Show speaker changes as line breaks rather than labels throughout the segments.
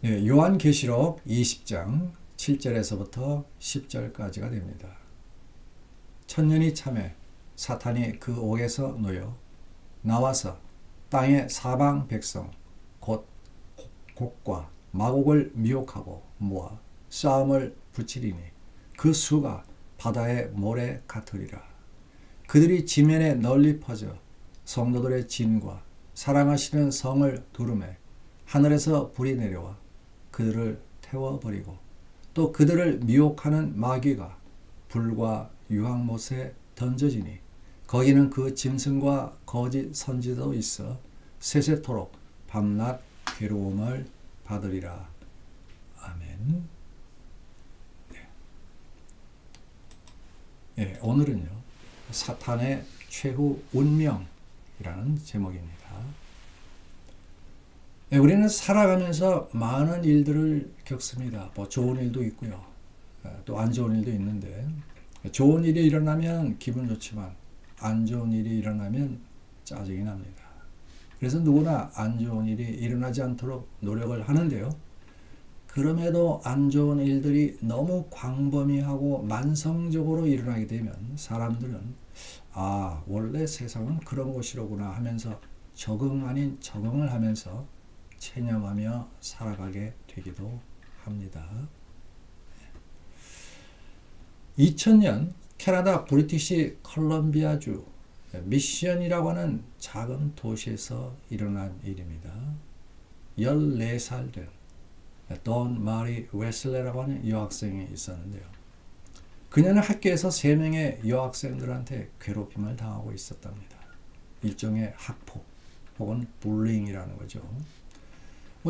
네, 요한계시록 20장 7절에서부터 10절까지가 됩니다. 천년이 참에 사탄이 그 옥에서 놓여 나와서 땅의 사방 백성 곧 곡과 마곡을 미혹하고 모아 싸움을 붙이리니 그 수가 바다의 모래 같으리라. 그들이 지면에 널리 퍼져 성도들의 진과 사랑하시는 성을 두르매 하늘에서 불이 내려와 그들을 태워버리고 또 그들을 미혹하는 마귀가 불과 유황못에 던져지니 거기는 그 짐승과 거짓 선지자도 있어 세세토록 밤낮 괴로움을 받으리라. 아멘. 네, 오늘은요 사탄의 최후 운명이라는 제목입니다. 네, 우리는 살아가면서 많은 일들을 겪습니다. 뭐 좋은 일도 있고요. 또 안 좋은 일도 있는데 좋은 일이 일어나면 기분 좋지만 안 좋은 일이 일어나면 짜증이 납니다. 그래서 누구나 안 좋은 일이 일어나지 않도록 노력을 하는데요. 그럼에도 안 좋은 일들이 너무 광범위하고 만성적으로 일어나게 되면 사람들은 원래 세상은 그런 곳이로구나 하면서 적응 아닌 적응을 하면서 체념하며 살아가게 되기도 합니다. 2000년 캐나다 브리티시 컬럼비아주 미션이라고 하는 작은 도시에서 일어난 일입니다. 14살 된 돈 마리 웨슬레라고 하는 여학생이 있었는데요. 그녀는 학교에서 3명의 여학생들한테 괴롭힘을 당하고 있었답니다. 일종의 학폭 혹은 불링이라는 거죠.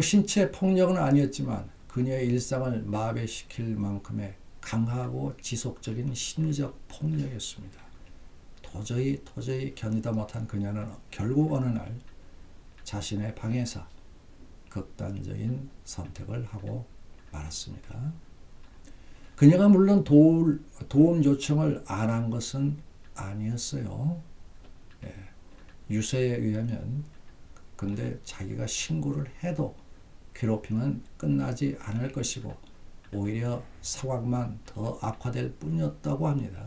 신체 폭력은 아니었지만 그녀의 일상을 마비시킬 만큼의 강하고 지속적인 심리적 폭력이었습니다. 도저히 견디다 못한 그녀는 결국 어느 날 자신의 방에서 극단적인 선택을 하고 말았습니다. 그녀가 물론 도움 요청을 안 한 것은 아니었어요. 유서에 의하면 근데 자기가 신고를 해도 괴롭힘은 끝나지 않을 것이고 오히려 상황만 더 악화될 뿐이었다고 합니다.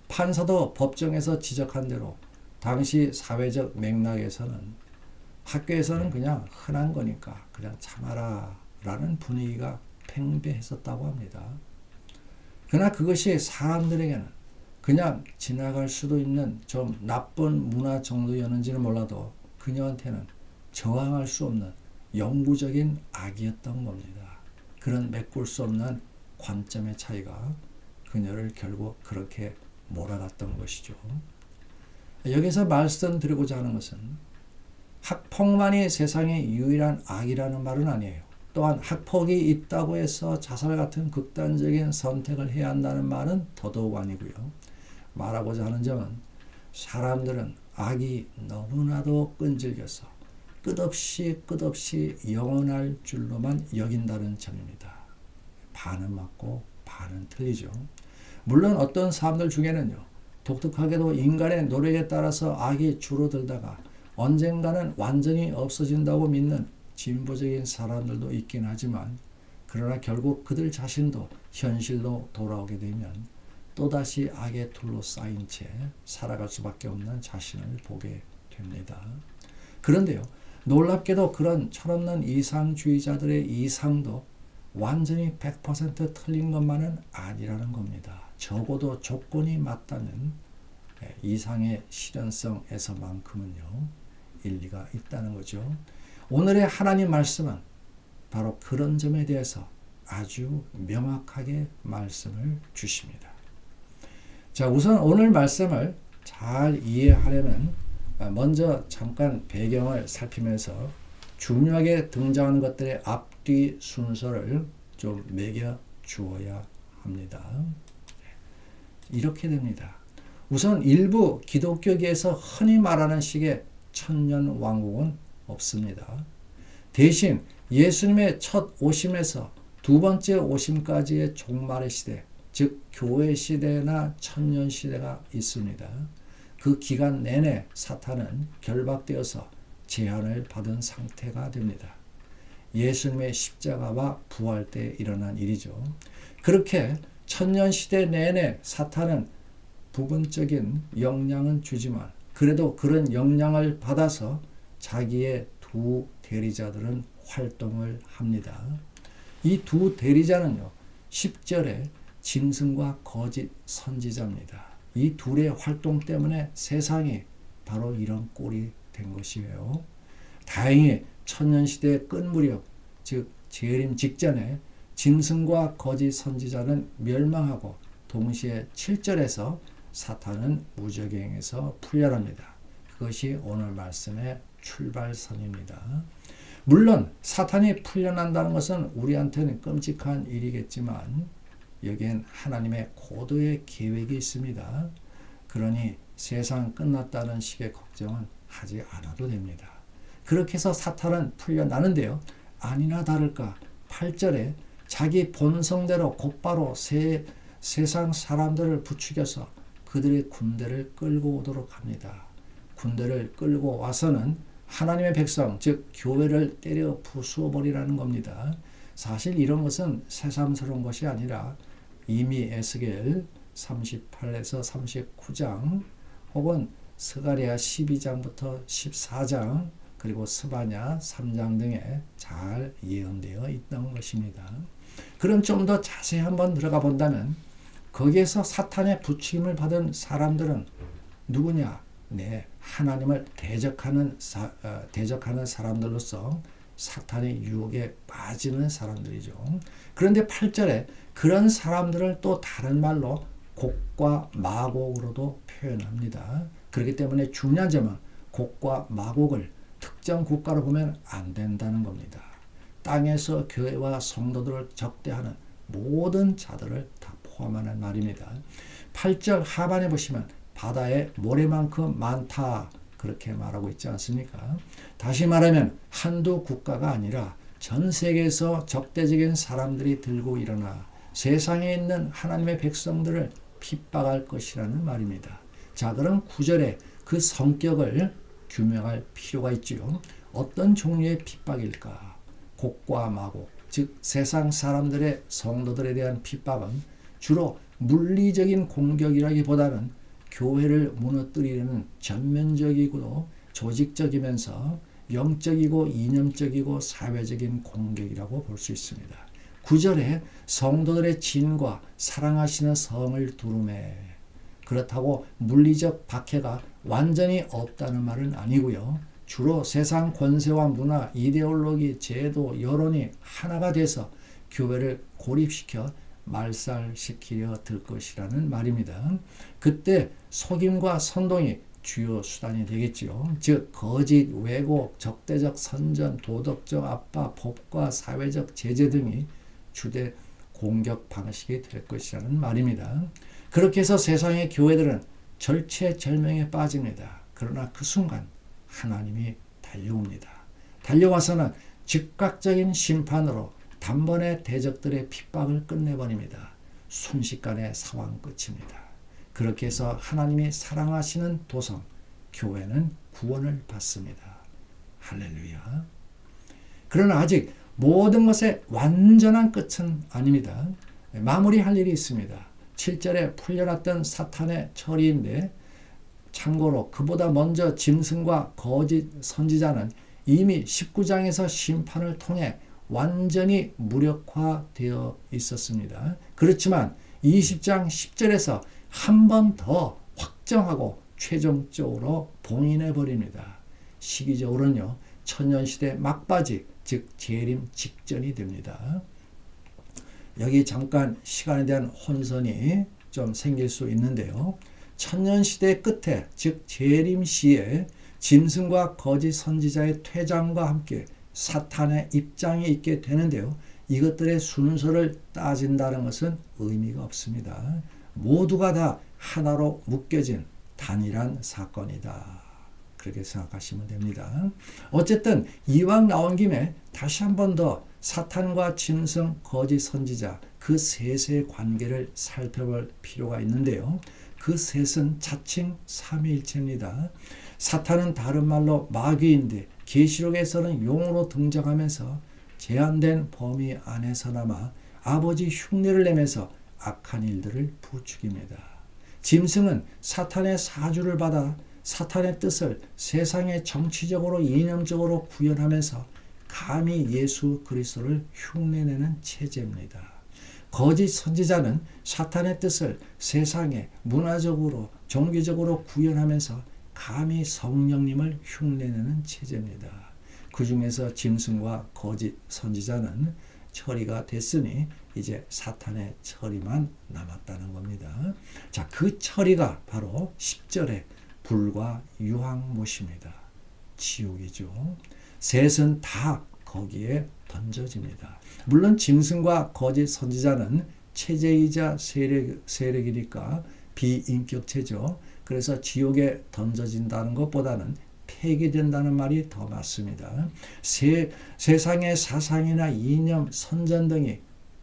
판사도 법정에서 지적한 대로 당시 사회적 맥락에서는 학교에서는 그냥 흔한 거니까 그냥 참아라 라는 분위기가 팽배했었다고 합니다. 그러나 그것이 사람들에게는 그냥 지나갈 수도 있는 좀 나쁜 문화 정도였는지는 몰라도 그녀한테는 저항할 수 없는 영구적인 악이었던 겁니다. 그런 메꿀 수 없는 관점의 차이가 그녀를 결국 그렇게 몰아갔던 것이죠. 여기서 말씀드리고자 하는 것은 학폭만이 세상의 유일한 악이라는 말은 아니에요. 또한 학폭이 있다고 해서 자살 같은 극단적인 선택을 해야 한다는 말은 더더욱 아니고요. 말하고자 하는 점은 사람들은 악이 너무나도 끈질겨서 끝없이 영원할 줄로만 여긴다는 점입니다. 반은 맞고 반은 틀리죠. 물론 어떤 사람들 중에는요. 독특하게도 인간의 노력에 따라서 악이 줄어들다가 언젠가는 완전히 없어진다고 믿는 진보적인 사람들도 있긴 하지만 그러나 결국 그들 자신도 현실로 돌아오게 되면 또다시 악에 둘러싸인 채 살아갈 수밖에 없는 자신을 보게 됩니다. 그런데요. 놀랍게도 그런 철없는 이상주의자들의 이상도 완전히 100% 틀린 것만은 아니라는 겁니다. 적어도 조건이 맞다면 이상의 실현성에서만큼은요. 일리가 있다는 거죠. 오늘의 하나님 말씀은 바로 그런 점에 대해서 아주 명확하게 말씀을 주십니다. 자, 우선 오늘 말씀을 잘 이해하려면 먼저 잠깐 배경을 살피면서 중요하게 등장하는 것들의 앞뒤 순서를 좀 매겨 주어야 합니다. 이렇게 됩니다. 우선 일부 기독교계에서 흔히 말하는 식의 천년 왕국은 없습니다. 대신 예수님의 첫 오심에서 두 번째 오심까지의 종말의 시대, 즉 교회 시대나 천년 시대가 있습니다. 그 기간 내내 사탄은 결박되어서 제한을 받은 상태가 됩니다. 예수님의 십자가와 부활 때 일어난 일이죠. 그렇게 천년시대 내내 사탄은 부분적인 영향은 주지만 그래도 그런 영향을 받아서 자기의 두 대리자들은 활동을 합니다. 이 두 대리자는요, 10절에 짐승과 거짓 선지자입니다. 이 둘의 활동 때문에 세상이 바로 이런 꼴이 된 것이에요. 다행히 천년시대의 끝 무렵, 즉 재림 직전에 짐승과 거짓 선지자는 멸망하고 동시에 7절에서 사탄은 무적행에서 풀려납니다. 그것이 오늘 말씀의 출발선입니다. 물론 사탄이 풀려난다는 것은 우리한테는 끔찍한 일이겠지만 여기엔 하나님의 고도의 계획이 있습니다. 그러니 세상 끝났다는 식의 걱정은 하지 않아도 됩니다. 그렇게 해서 사탄은 풀려나는데요. 아니나 다를까 8절에 자기 본성대로 곧바로 세상 사람들을 부추겨서 그들의 군대를 끌고 오도록 합니다. 군대를 끌고 와서는 하나님의 백성, 즉 교회를 때려 부수어버리라는 겁니다. 사실 이런 것은 새삼스러운 것이 아니라 이미 에스겔 38에서 39장 혹은 스가랴 12장부터 14장 그리고 스바냐 3장 등에 잘 예언되어 있던 것입니다. 그럼 좀 더 자세히 한번 들어가 본다면 거기에서 사탄의 부추김을 받은 사람들은 누구냐? 네, 하나님을 대적하는 사람들로서 사탄의 유혹에 빠지는 사람들이죠. 그런데 8절에 그런 사람들을 또 다른 말로 곡과 마곡으로도 표현합니다. 그렇기 때문에 중요한 점은 곡과 마곡을 특정 국가로 보면 안 된다는 겁니다. 땅에서 교회와 성도들을 적대하는 모든 자들을 다 포함하는 말입니다. 8절 하반에 보시면 바다에 모래만큼 많다 그렇게 말하고 있지 않습니까? 다시 말하면 한두 국가가 아니라 전 세계에서 적대적인 사람들이 들고 일어나 세상에 있는 하나님의 백성들을 핍박할 것이라는 말입니다. 자, 그럼 9절에 그 성격을 규명할 필요가 있지요. 어떤 종류의 핍박일까? 곡과 마곡, 즉 세상 사람들의 성도들에 대한 핍박은 주로 물리적인 공격이라기보다는 교회를 무너뜨리려는 전면적이고 조직적이면서 영적이고 이념적이고 사회적인 공격이라고 볼 수 있습니다. 9절에 성도들의 진과 사랑하시는 성을 두루매. 그렇다고 물리적 박해가 완전히 없다는 말은 아니고요. 주로 세상 권세와 문화, 이데올로기, 제도, 여론이 하나가 돼서 교회를 고립시켜 말살시키려 들 것이라는 말입니다. 그때 속임과 선동이 주요 수단이 되겠지요. 즉 거짓, 왜곡, 적대적 선전, 도덕적 압박, 법과 사회적 제재 등이 주된 공격 방식이 될 것이라는 말입니다. 그렇게 해서 세상의 교회들은 절체절명에 빠집니다. 그러나 그 순간 하나님이 달려옵니다. 달려와서는 즉각적인 심판으로 단번에 대적들의 핍박을 끝내버립니다. 순식간에 상황 끝입니다. 그렇게 해서 하나님이 사랑하시는 도성, 교회는 구원을 받습니다. 할렐루야. 그러나 아직 모든 것의 완전한 끝은 아닙니다. 마무리할 일이 있습니다. 7절에 풀려났던 사탄의 처리인데 참고로 그보다 먼저 짐승과 거짓 선지자는 이미 19장에서 심판을 통해 완전히 무력화되어 있었습니다. 그렇지만 20장 10절에서 한 번 더 확정하고 최종적으로 봉인해 버립니다. 시기적으로는요. 천년시대 막바지 즉 재림 직전이 됩니다. 여기 잠깐 시간에 대한 혼선이 좀 생길 수 있는데요. 천년시대 끝에 즉 재림 시에 짐승과 거짓 선지자의 퇴장과 함께 사탄의 입장이 있게 되는데요. 이것들의 순서를 따진다는 것은 의미가 없습니다. 모두가 다 하나로 묶여진 단일한 사건이다. 그렇게 생각하시면 됩니다. 어쨌든 이왕 나온 김에 다시 한 번 더 사탄과 짐승, 거짓 선지자 그 셋의 관계를 살펴볼 필요가 있는데요. 그 셋은 자칭 삼위일체입니다. 사탄은 다른 말로 마귀인데 계시록에서는 용으로 등장하면서 제한된 범위 안에서나마 아버지 흉내를 내면서 악한 일들을 부추깁니다. 짐승은 사탄의 사주를 받아 사탄의 뜻을 세상에 정치적으로 이념적으로 구현하면서 감히 예수 그리스도를 흉내내는 체제입니다. 거짓 선지자는 사탄의 뜻을 세상에 문화적으로 종교적으로 구현하면서 감히 성령님을 흉내내는 체제입니다. 그 중에서 짐승과 거짓 선지자는 처리가 됐으니 이제 사탄의 처리만 남았다는 겁니다. 자, 그 처리가 바로 10절의 불과 유황못입니다. 지옥이죠. 셋은 다 거기에 던져집니다. 물론 짐승과 거짓 선지자는 체제이자 세력이니까 비인격체죠. 그래서 지옥에 던져진다는 것보다는 폐기된다는 말이 더 맞습니다. 세상의 사상이나 이념, 선전 등이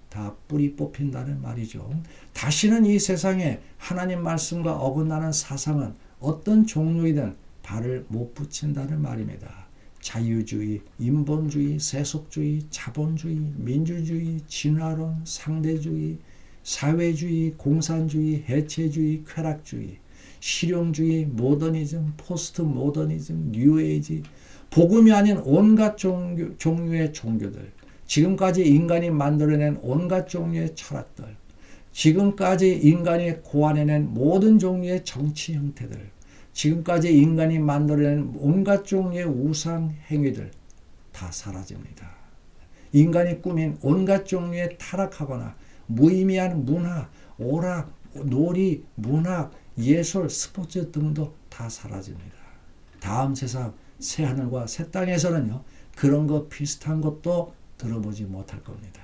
다 뿌리 뽑힌다는 말이죠. 다시는 이 세상에 하나님 말씀과 어긋나는 사상은 어떤 종류이든 발을 못 붙인다는 말입니다. 자유주의, 인본주의, 세속주의, 자본주의, 민주주의, 진화론, 상대주의, 사회주의, 공산주의, 해체주의, 쾌락주의, 실용주의, 모더니즘, 포스트 모더니즘, 뉴에이지, 복음이 아닌 온갖 종류의 종교들, 지금까지 인간이 만들어낸 온갖 종류의 철학들, 지금까지 인간이 고안해낸 모든 종류의 정치 형태들, 지금까지 인간이 만들어낸 온갖 종류의 우상 행위들 다 사라집니다. 인간이 꾸민 온갖 종류의 타락하거나 무의미한 문화, 오락, 놀이, 문학, 예술, 스포츠 등도 다 사라집니다. 다음 세상 새하늘과 새 땅에서는요, 그런 것 비슷한 것도 들어보지 못할 겁니다.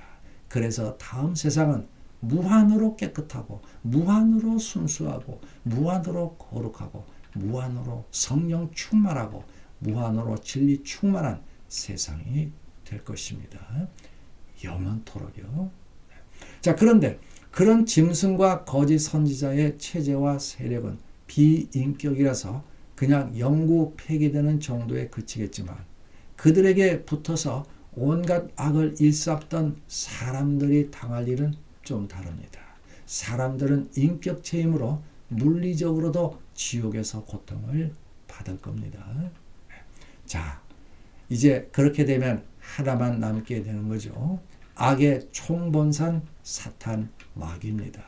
그래서 다음 세상은 무한으로 깨끗하고 무한으로 순수하고 무한으로 거룩하고 무한으로 성령 충만하고 무한으로 진리 충만한 세상이 될 것입니다. 영원토록이요. 자, 그런데 그런 짐승과 거짓 선지자의 체제와 세력은 비인격이라서 그냥 영구 폐기되는 정도에 그치겠지만 그들에게 붙어서 온갖 악을 일삼던 사람들이 당할 일은 좀 다릅니다. 사람들은 인격체이므로 물리적으로도 지옥에서 고통을 받을 겁니다. 자, 이제 그렇게 되면 하나만 남게 되는 거죠. 악의 총본산 사탄 마귀입니다.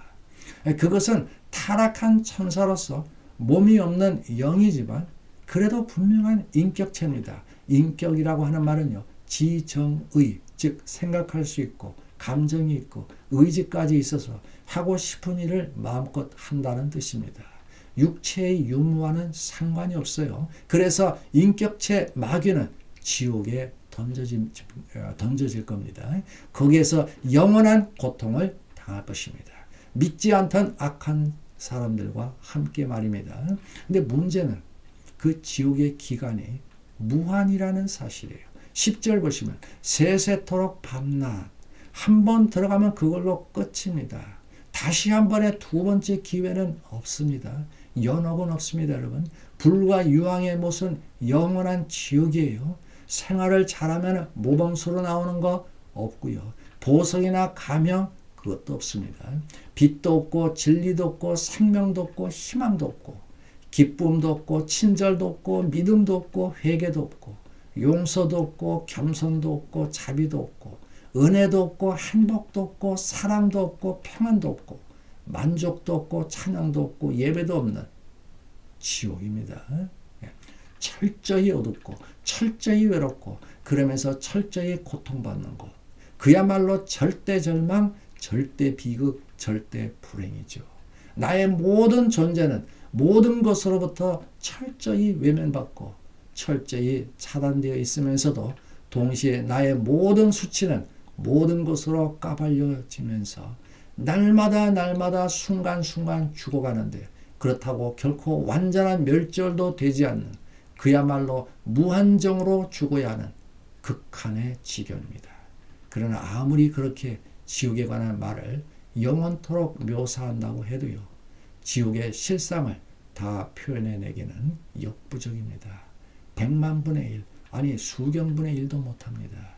그것은 타락한 천사로서 몸이 없는 영이지만 그래도 분명한 인격체입니다. 인격이라고 하는 말은요, 지정의, 즉 생각할 수 있고 감정이 있고 의지까지 있어서 하고 싶은 일을 마음껏 한다는 뜻입니다. 육체의 유무와는 상관이 없어요. 그래서 인격체 마귀는 지옥에 던져질 겁니다. 거기에서 영원한 고통을 당할 것입니다. 믿지 않던 악한 사람들과 함께 말입니다. 근데 문제는 그 지옥의 기간이 무한이라는 사실이에요. 10절 보시면 세세토록 밤낮 한 번 들어가면 그걸로 끝입니다. 다시 한 번에 두 번째 기회는 없습니다. 연옥은 없습니다, 여러분. 불과 유황의 못은 영원한 지옥이에요. 생활을 잘하면 모범수로 나오는 거 없고요. 보석이나 가명 그것도 없습니다. 빛도 없고 진리도 없고 생명도 없고 희망도 없고 기쁨도 없고 친절도 없고 믿음도 없고 회개도 없고 용서도 없고 겸손도 없고 자비도 없고 은혜도 없고 행복도 없고 사랑도 없고 평안도 없고 만족도 없고 찬양도 없고 예배도 없는 지옥입니다. 철저히 어둡고 철저히 외롭고 그러면서 철저히 고통받는 것. 그야말로 절대 절망, 절대 비극, 절대 불행이죠. 나의 모든 존재는 모든 것으로부터 철저히 외면받고 철저히 차단되어 있으면서도 동시에 나의 모든 수치는 모든 것으로 까발려지면서 날마다 순간순간 죽어가는데 그렇다고 결코 완전한 멸절도 되지 않는 그야말로 무한정으로 죽어야 하는 극한의 지경입니다. 그러나 아무리 그렇게 지옥에 관한 말을 영원토록 묘사한다고 해도요, 지옥의 실상을 다 표현해내기는 역부족입니다. 100만 분의 1, 아니 수경분의 1도 못합니다.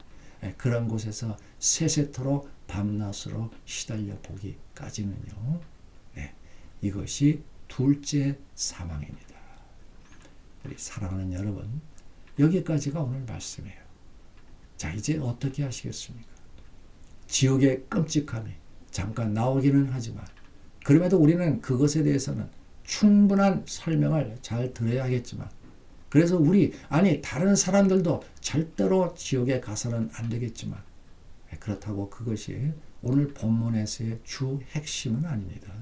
그런 곳에서 세세토록 밤낮으로 시달려 보기까지는요. 이것이 둘째 사망입니다. 우리 사랑하는 여러분, 여기까지가 오늘 말씀이에요. 자, 이제 어떻게 하시겠습니까? 지옥의 끔찍함이 잠깐 나오기는 하지만 그럼에도 우리는 그것에 대해서는 충분한 설명을 잘 들어야 하겠지만, 그래서 다른 사람들도 절대로 지옥에 가서는 안 되겠지만, 그렇다고 그것이 오늘 본문에서의 주 핵심은 아닙니다.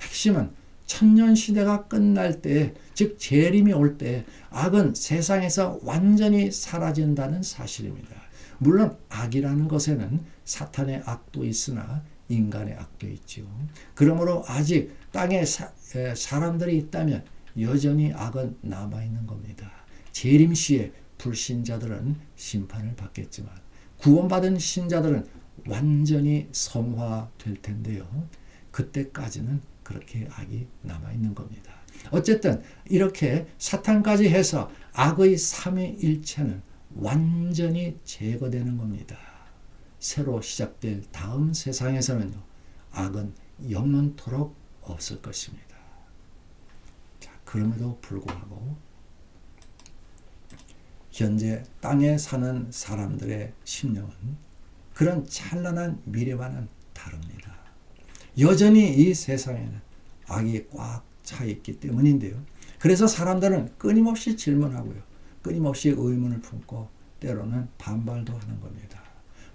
핵심은 천년시대가 끝날 때, 즉 재림이 올 때 악은 세상에서 완전히 사라진다는 사실입니다. 물론 악이라는 것에는 사탄의 악도 있으나 인간의 악도 있지요. 그러므로 아직 땅에 사람들이 있다면 여전히 악은 남아있는 겁니다. 재림시에 불신자들은 심판을 받겠지만 구원받은 신자들은 완전히 성화될 텐데요. 그때까지는 그렇게 악이 남아있는 겁니다. 어쨌든 이렇게 사탄까지 해서 악의 삼위일체는 완전히 제거되는 겁니다. 새로 시작될 다음 세상에서는요, 악은 영원토록 없을 것입니다. 자, 그럼에도 불구하고 현재 땅에 사는 사람들의 심령은 그런 찬란한 미래와는 다릅니다. 여전히 이 세상에는 악이 꽉 차 있기 때문인데요. 그래서 사람들은 끊임없이 질문하고요. 끊임없이 의문을 품고 때로는 반발도 하는 겁니다.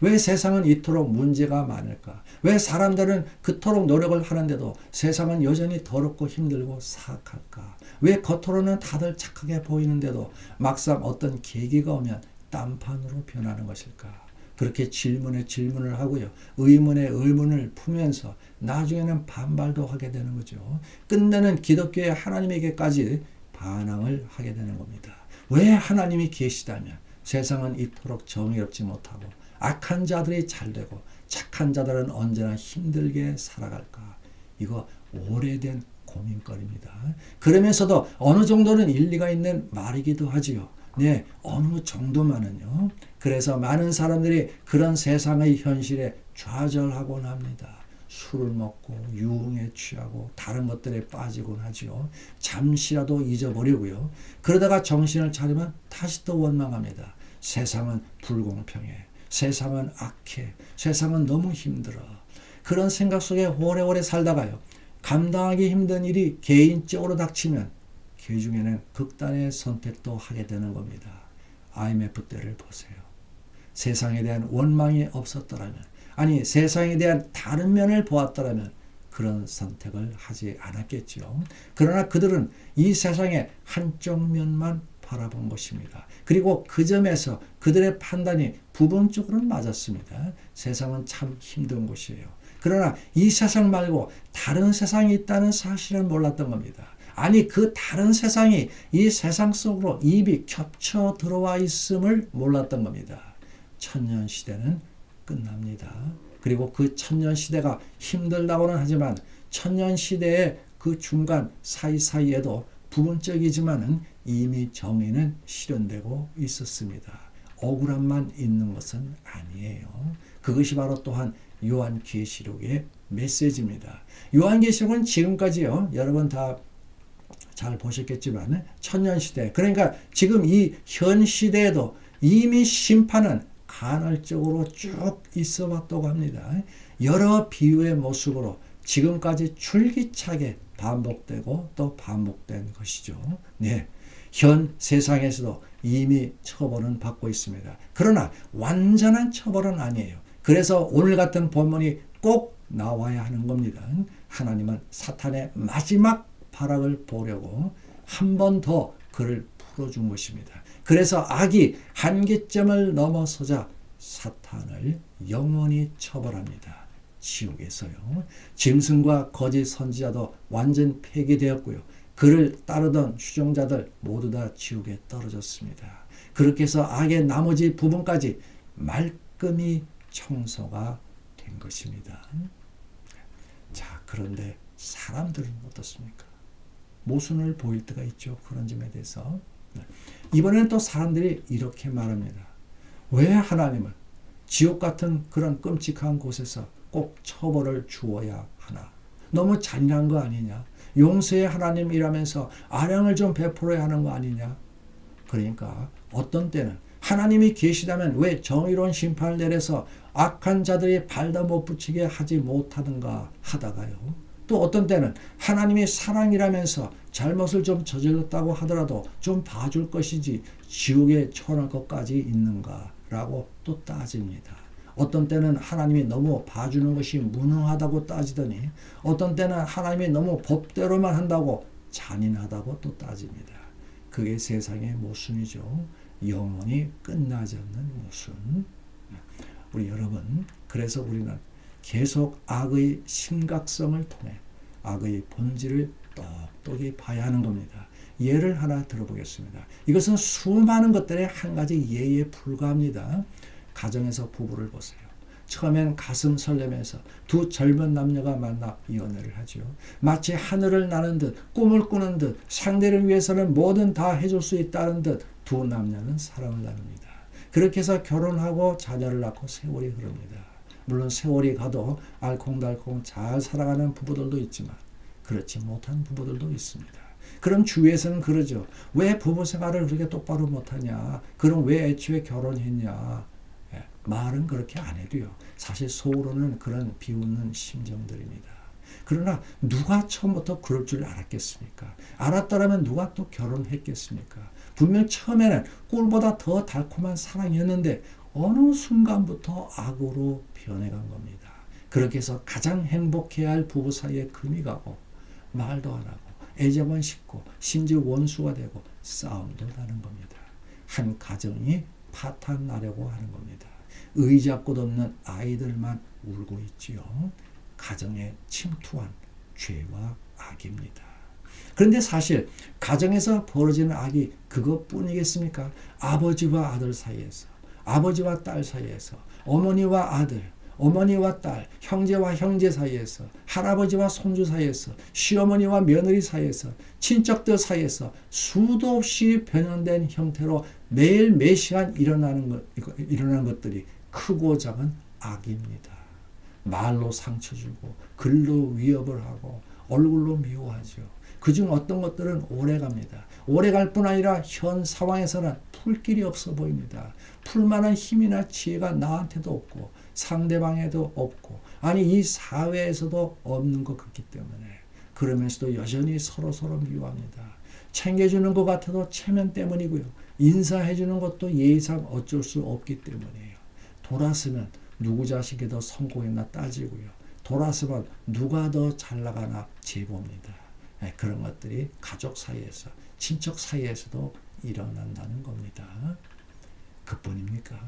왜 세상은 이토록 문제가 많을까? 왜 사람들은 그토록 노력을 하는데도 세상은 여전히 더럽고 힘들고 사악할까? 왜 겉으로는 다들 착하게 보이는데도 막상 어떤 계기가 오면 딴판으로 변하는 것일까? 그렇게 질문에 질문을 하고요. 의문에 의문을 품으면서 나중에는 반발도 하게 되는 거죠. 끝내는 기독교의 하나님에게까지 반항을 하게 되는 겁니다. 왜 하나님이 계시다면 세상은 이토록 정의롭지 못하고 악한 자들이 잘되고 착한 자들은 언제나 힘들게 살아갈까? 이거 오래된 고민거리입니다. 그러면서도 어느 정도는 일리가 있는 말이기도 하지요. 네, 어느 정도만은요. 그래서 많은 사람들이 그런 세상의 현실에 좌절하곤 합니다. 술을 먹고 유흥에 취하고 다른 것들에 빠지곤 하지요. 잠시라도 잊어버리고요. 그러다가 정신을 차리면 다시 또 원망합니다. 세상은 불공평해. 세상은 악해. 세상은 너무 힘들어. 그런 생각 속에 오래오래 살다가요. 감당하기 힘든 일이 개인적으로 닥치면 그 중에는 극단의 선택도 하게 되는 겁니다. IMF 때를 보세요. 세상에 대한 원망이 없었더라면, 아니 세상에 대한 다른 면을 보았더라면 그런 선택을 하지 않았겠죠. 그러나 그들은 이 세상의 한쪽 면만 바라본 것입니다. 그리고 그 점에서 그들의 판단이 부분적으로는 맞았습니다. 세상은 참 힘든 곳이에요. 그러나 이 세상 말고 다른 세상이 있다는 사실은 몰랐던 겁니다. 아니 그 다른 세상이 이 세상 속으로 입이 겹쳐 들어와 있음을 몰랐던 겁니다. 천년시대는 끝납니다. 그리고 그 천년시대가 힘들다고는 하지만 천년시대의 그 중간 사이사이에도 부분적이지만은 이미 정의는 실현되고 있었습니다. 억울함만 있는 것은 아니에요. 그것이 바로 또한 요한계시록의 메시지입니다. 요한계시록은 지금까지요. 여러분 다 잘 보셨겠지만 천년시대, 그러니까 지금 이 현 시대에도 이미 심판은 간헐적으로 쭉 있어 왔다고 합니다. 여러 비유의 모습으로 지금까지 줄기차게 반복되고 또 반복된 것이죠. 네, 현 세상에서도 이미 처벌은 받고 있습니다. 그러나 완전한 처벌은 아니에요. 그래서 오늘 같은 본문이 꼭 나와야 하는 겁니다. 하나님은 사탄의 마지막 발악을 보려고 한 번 더 그를 풀어준 것입니다. 그래서 악이 한계점을 넘어서자 사탄을 영원히 처벌합니다. 지옥에서요. 짐승과 거짓 선지자도 완전 폐기되었고요. 그를 따르던 추종자들 모두 다 지옥에 떨어졌습니다. 그렇게 해서 악의 나머지 부분까지 말끔히 청소가 된 것입니다. 자, 그런데 사람들은 어떻습니까? 모순을 보일 때가 있죠. 그런 점에 대해서. 이번에는 또 사람들이 이렇게 말합니다. 왜 하나님은 지옥 같은 그런 끔찍한 곳에서 꼭 처벌을 주어야 하나? 너무 잔인한 거 아니냐? 용서의 하나님이라면서 아량을 좀 베풀어야 하는 거 아니냐? 그러니까 어떤 때는 하나님이 계시다면 왜 정의로운 심판을 내려서 악한 자들이 발도 못 붙이게 하지 못하는가 하다가요. 또 어떤 때는 하나님이 사랑이라면서 잘못을 좀 저질렀다고 하더라도 좀 봐줄 것이지 지옥에 처할 것까지 있는가 라고 또 따집니다. 어떤 때는 하나님이 너무 봐주는 것이 무능하다고 따지더니 어떤 때는 하나님이 너무 법대로만 한다고 잔인하다고 또 따집니다. 그게 세상의 모순이죠. 영원히 끝나지 않는 모순. 우리 여러분, 그래서 우리는 계속 악의 심각성을 통해 악의 본질을 똑똑히 봐야 하는 겁니다. 예를 하나 들어보겠습니다. 이것은 수많은 것들의 한 가지 예에 불과합니다. 가정에서 부부를 보세요. 처음엔 가슴 설레면서 두 젊은 남녀가 만나 연애를 하죠. 마치 하늘을 나는 듯 꿈을 꾸는 듯 상대를 위해서는 뭐든 다 해줄 수 있다는 듯 두 남녀는 사랑을 나눕니다. 그렇게 해서 결혼하고 자녀를 낳고 세월이 흐릅니다. 물론 세월이 가도 알콩달콩 잘 살아가는 부부들도 있지만 그렇지 못한 부부들도 있습니다. 그럼 주위에서는 그러죠. 왜 부부 생활을 그렇게 똑바로 못하냐? 그럼 왜 애초에 결혼했냐? 말은 그렇게 안 해도요. 사실 속으로는 그런 비웃는 심정들입니다. 그러나 누가 처음부터 그럴 줄 알았겠습니까? 알았더라면 누가 또 결혼했겠습니까? 분명 처음에는 꿀보다 더 달콤한 사랑이었는데 어느 순간부터 악으로 변해간 겁니다. 그렇게 해서 가장 행복해야 할 부부 사이에 금이 가고 말도 안 하고 애정은 식고 심지어 원수가 되고 싸움도 나는 겁니다. 한 가정이 파탄나려고 하는 겁니다. 의자 곳 없는 아이들만 울고 있지요. 가정에 침투한 죄와 악입니다. 그런데 사실 가정에서 벌어지는 악이 그것뿐이겠습니까? 아버지와 아들 사이에서, 아버지와 딸 사이에서, 어머니와 아들, 어머니와 딸, 형제와 형제 사이에서, 할아버지와 손주 사이에서, 시어머니와 며느리 사이에서, 친척들 사이에서 수도 없이 변형된 형태로 매일 매 시간 일어나는 것들이 크고 작은 악입니다. 말로 상처 주고 글로 위협을 하고 얼굴로 미워하죠. 그중 어떤 것들은 오래갑니다. 오래갈 뿐 아니라 현 상황에서는 풀 길이 없어 보입니다. 풀만한 힘이나 지혜가 나한테도 없고 상대방에도 없고 아니 이 사회에서도 없는 것 같기 때문에 그러면서도 여전히 서로 미워합니다. 챙겨주는 것 같아도 체면 때문이고요. 인사해주는 것도 예의상 어쩔 수 없기 때문이에요. 돌아서면 누구 자식이 더 성공했나 따지고요. 돌아서면 누가 더 잘 나가나 제봅니다. 그런 것들이 가족 사이에서, 친척 사이에서도 일어난다는 겁니다. 그뿐입니까?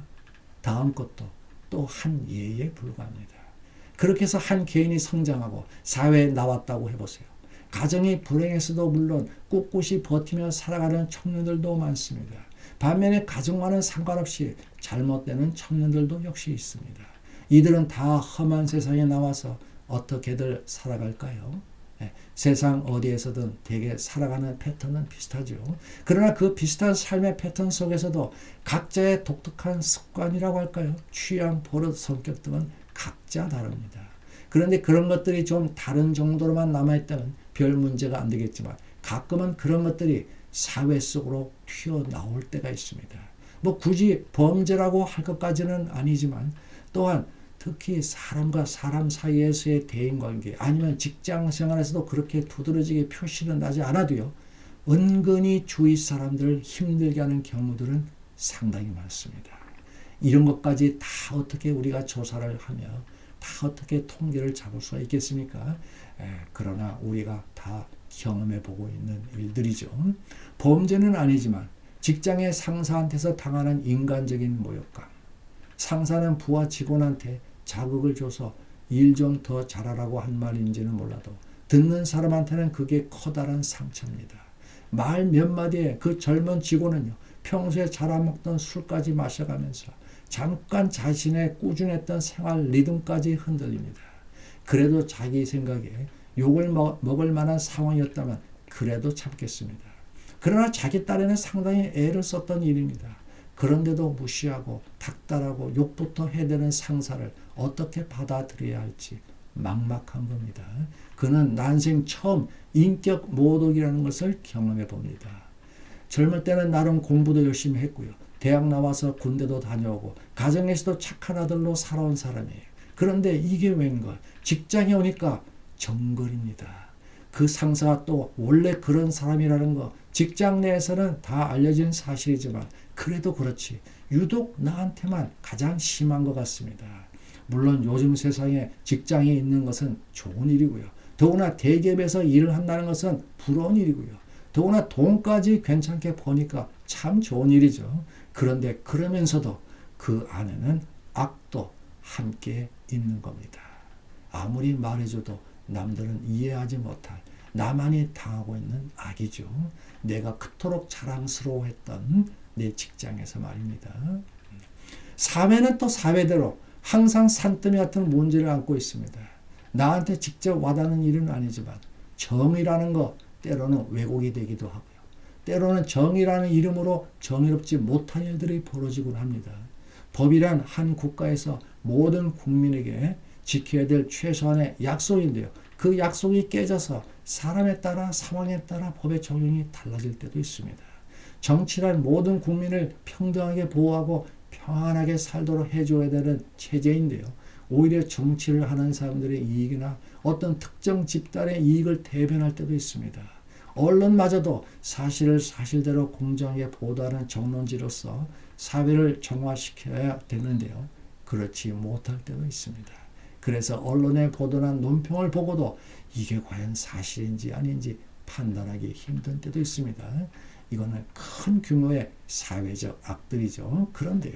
다음 것도 또 한 예에 불과합니다. 그렇게 해서 한 개인이 성장하고 사회에 나왔다고 해보세요. 가정이 불행해서도 물론 꿋꿋이 버티며 살아가는 청년들도 많습니다. 반면에 가정과는 상관없이 잘못되는 청년들도 역시 있습니다. 이들은 다 험한 세상에 나와서 어떻게들 살아갈까요? 세상 어디에서든 대개 살아가는 패턴은 비슷하죠. 그러나 그 비슷한 삶의 패턴 속에서도 각자의 독특한 습관이라고 할까요? 취향, 버릇, 성격 등은 각자 다릅니다. 그런데 그런 것들이 좀 다른 정도로만 남아있다면 별 문제가 안 되겠지만 가끔은 그런 것들이 사회 속으로 튀어나올 때가 있습니다. 뭐 굳이 범죄라고 할 것까지는 아니지만 또한 특히 사람과 사람 사이에서의 대인관계 아니면 직장 생활에서도 그렇게 두드러지게 표시는 나지 않아도요. 은근히 주위 사람들을 힘들게 하는 경우들은 상당히 많습니다. 이런 것까지 다 어떻게 우리가 조사를 하며 다 어떻게 통계를 잡을 수가 있겠습니까? 그러나 우리가 다 경험해 보고 있는 일들이죠. 범죄는 아니지만 직장의 상사한테서 당하는 인간적인 모욕감. 상사는 부하 직원한테 자극을 줘서 일 좀 더 잘하라고 한 말인지는 몰라도 듣는 사람한테는 그게 커다란 상처입니다. 말 몇 마디에 그 젊은 직원은요. 평소에 잘 안 먹던 술까지 마셔가면서 잠깐 자신의 꾸준했던 생활 리듬까지 흔들립니다. 그래도 자기 생각에 욕을 먹을 만한 상황이었다면 그래도 참겠습니다. 그러나 자기 딸에는 상당히 애를 썼던 일입니다. 그런데도 무시하고 닥달하고 욕부터 해대는 상사를 어떻게 받아들여야 할지 막막한 겁니다. 그는 난생 처음 인격 모독이라는 것을 경험해 봅니다. 젊을 때는 나름 공부도 열심히 했고요. 대학 나와서 군대도 다녀오고 가정에서도 착한 아들로 살아온 사람이에요. 그런데 이게 웬걸? 직장에 오니까 정글입니다. 그 상사가 또 원래 그런 사람이라는 거 직장 내에서는 다 알려진 사실이지만 그래도 그렇지 유독 나한테만 가장 심한 것 같습니다. 물론 요즘 세상에 직장에 있는 것은 좋은 일이고요. 더구나 대기업에서 일을 한다는 것은 부러운 일이고요. 더구나 돈까지 괜찮게 버니까 참 좋은 일이죠. 그런데 그러면서도 그 안에는 악도 함께 있는 겁니다. 아무리 말해줘도 남들은 이해하지 못할 나만이 당하고 있는 악이죠. 내가 그토록 자랑스러워했던 내 직장에서 말입니다. 사회는 또 사회대로 항상 산더미 같은 문제를 안고 있습니다. 나한테 직접 와닿는 일은 아니지만 정의라는 거 때로는 왜곡이 되기도 하고요. 때로는 정의라는 이름으로 정의롭지 못한 일들이 벌어지곤 합니다. 법이란 한 국가에서 모든 국민에게 지켜야 될 최소한의 약속인데요. 그 약속이 깨져서 사람에 따라 상황에 따라 법의 적용이 달라질 때도 있습니다. 정치란 모든 국민을 평등하게 보호하고 평안하게 살도록 해줘야 되는 체제인데요. 오히려 정치를 하는 사람들의 이익이나 어떤 특정 집단의 이익을 대변할 때도 있습니다. 언론마저도 사실을 사실대로 공정하게 보도하는 정론지로서 사회를 정화시켜야 되는데요. 그렇지 못할 때도 있습니다. 그래서 언론의 보도나 논평을 보고도 이게 과연 사실인지 아닌지 판단하기 힘든 때도 있습니다. 이거는 큰 규모의 사회적 악들이죠. 그런데요.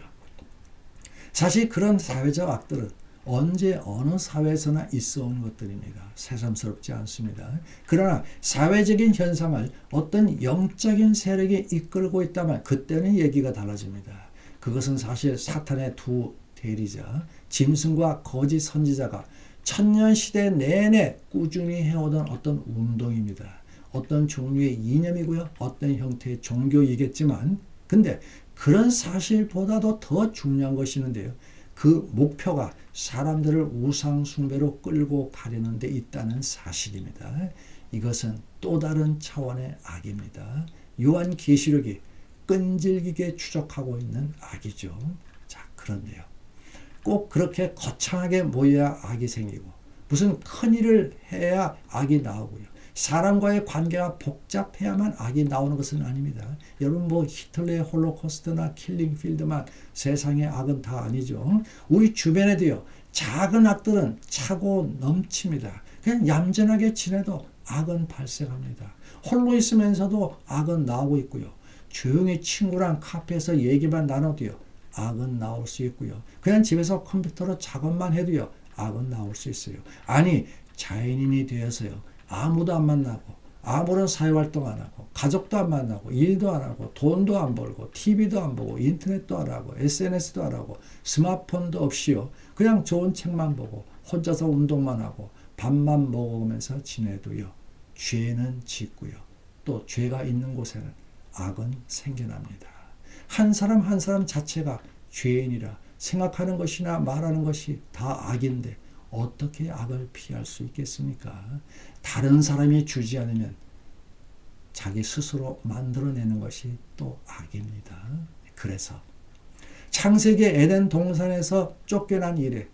사실 그런 사회적 악들은 언제 어느 사회에서나 있어 온 것들입니다. 새삼스럽지 않습니다. 그러나 사회적인 현상을 어떤 영적인 세력이 이끌고 있다면 그때는 얘기가 달라집니다. 그것은 사실 사탄의 두 대리자 짐승과 거짓 선지자가 천년시대 내내 꾸준히 해오던 어떤 운동입니다. 어떤 종류의 이념이고요. 어떤 형태의 종교이겠지만 근데 그런 사실보다도 더 중요한 것이 있는데요. 그 목표가 사람들을 우상 숭배로 끌고 가려는 데 있다는 사실입니다. 이것은 또 다른 차원의 악입니다. 요한계시록이 끈질기게 추적하고 있는 악이죠. 자, 그런데요. 꼭 그렇게 거창하게 모여야 악이 생기고 무슨 큰일을 해야 악이 나오고요. 사람과의 관계가 복잡해야만 악이 나오는 것은 아닙니다. 여러분 뭐 히틀러의 홀로코스트나 킬링필드만 세상의 악은 다 아니죠. 우리 주변에도요. 작은 악들은 차고 넘칩니다. 그냥 얌전하게 지내도 악은 발생합니다. 홀로 있으면서도 악은 나오고 있고요. 조용히 친구랑 카페에서 얘기만 나눠도요. 악은 나올 수 있고요. 그냥 집에서 컴퓨터로 작업만 해도요. 악은 나올 수 있어요. 아니 자연인이 되어서요. 아무도 안 만나고 아무런 사회활동 안 하고 가족도 안 만나고 일도 안 하고 돈도 안 벌고 TV도 안 보고 인터넷도 안 하고 SNS도 안 하고 스마트폰도 없이요. 그냥 좋은 책만 보고 혼자서 운동만 하고 밥만 먹으면서 지내도요. 죄는 짓고요. 또 죄가 있는 곳에는 악은 생겨납니다. 한 사람 한 사람 자체가 죄인이라 생각하는 것이나 말하는 것이 다 악인데 어떻게 악을 피할 수 있겠습니까? 다른 사람이 주지 않으면 자기 스스로 만들어내는 것이 또 악입니다. 그래서 창세기 에덴 동산에서 쫓겨난 이래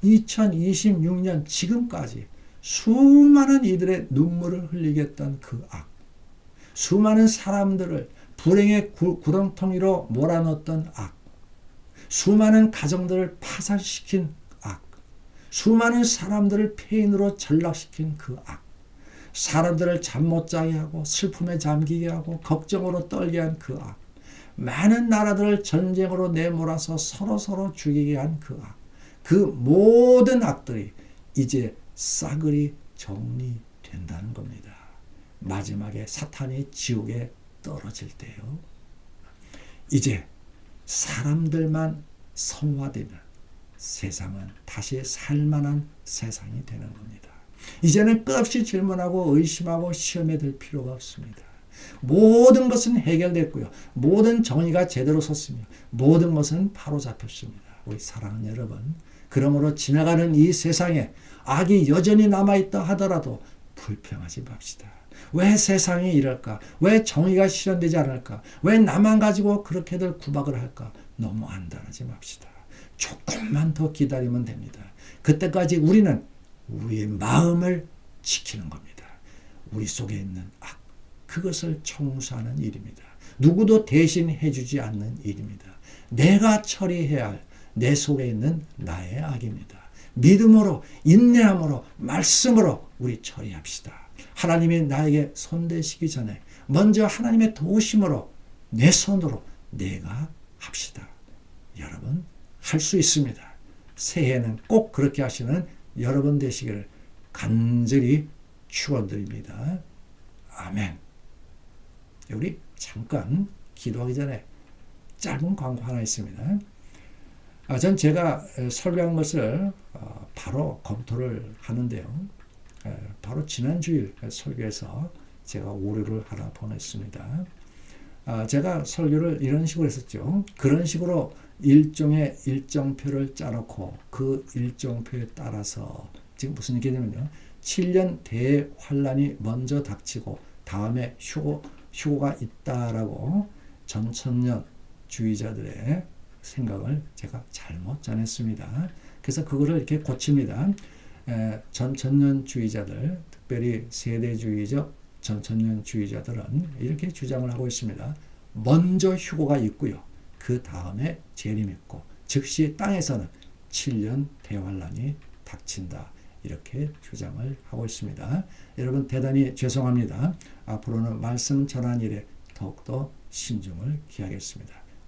2026년 지금까지 수많은 이들의 눈물을 흘리게 했던 그 악, 수많은 사람들을 불행의 구렁텅이로 몰아넣었던 악, 수많은 가정들을 파산시킨 악, 수많은 사람들을 폐인으로 전락시킨 그 악, 사람들을 잠 못 자게 하고 슬픔에 잠기게 하고 걱정으로 떨게 한 그 악, 많은 나라들을 전쟁으로 내몰아서 서로 죽이게 한 그 악, 그 모든 악들이 이제 싸그리 정리된다는 겁니다. 마지막에 사탄이 지옥에 떨어질 때요. 이제 사람들만 성화되면 세상은 다시 살만한 세상이 되는 겁니다. 이제는 끝없이 질문하고 의심하고 시험에 들 필요가 없습니다. 모든 것은 해결됐고요. 모든 정의가 제대로 섰으며 모든 것은 바로 잡혔습니다. 우리 사랑하는 여러분, 그러므로 지나가는 이 세상에 악이 여전히 남아있다 하더라도 불평하지 맙시다. 왜 세상이 이럴까? 왜 정의가 실현되지 않을까? 왜 나만 가지고 그렇게들 구박을 할까? 너무 안달하지 맙시다. 조금만 더 기다리면 됩니다. 그때까지 우리는 우리의 마음을 지키는 겁니다. 우리 속에 있는 악, 그것을 청소하는 일입니다. 누구도 대신 해주지 않는 일입니다. 내가 처리해야 할 내 속에 있는 나의 악입니다. 믿음으로, 인내함으로, 말씀으로 우리 처리합시다. 하나님이 나에게 손대시기 전에 먼저 하나님의 도우심으로 내 손으로 내가 합시다. 여러분, 할 수 있습니다. 새해에는 꼭 그렇게 하시는 여러분 되시기를 간절히 축원드립니다. 아멘. 우리 잠깐 기도하기 전에 짧은 광고 하나 있습니다. 전 제가 설교한 것을 바로 검토를 하는데요. 바로 지난 주일 설교에서 제가 오류를 하나 보냈습니다. 제가 설교를 이런 식으로 했었죠. 그런 식으로 일종의 일정표를 짜놓고 그 일정표에 따라서 지금 무슨 얘기냐면요. 7년 대환란이 먼저 닥치고 다음에 휴고가 있다라고 전천년주의자들의 생각을 제가 잘못 전했습니다. 그래서 그거를 이렇게 고칩니다. 전천년주의자들, 특별히 세대주의적 전천년주의자들은 이렇게 주장을 하고 있습니다. 먼저 휴고가 있고요. 그 다음에 재림 있고 즉시 땅에서는 7년 대환란이 닥친다. 이렇게 주장을 하고 있습니다. 여러분 대단히 죄송합니다. 앞으로는 말씀 전한 일에 더욱더 신중을 기하겠습니다.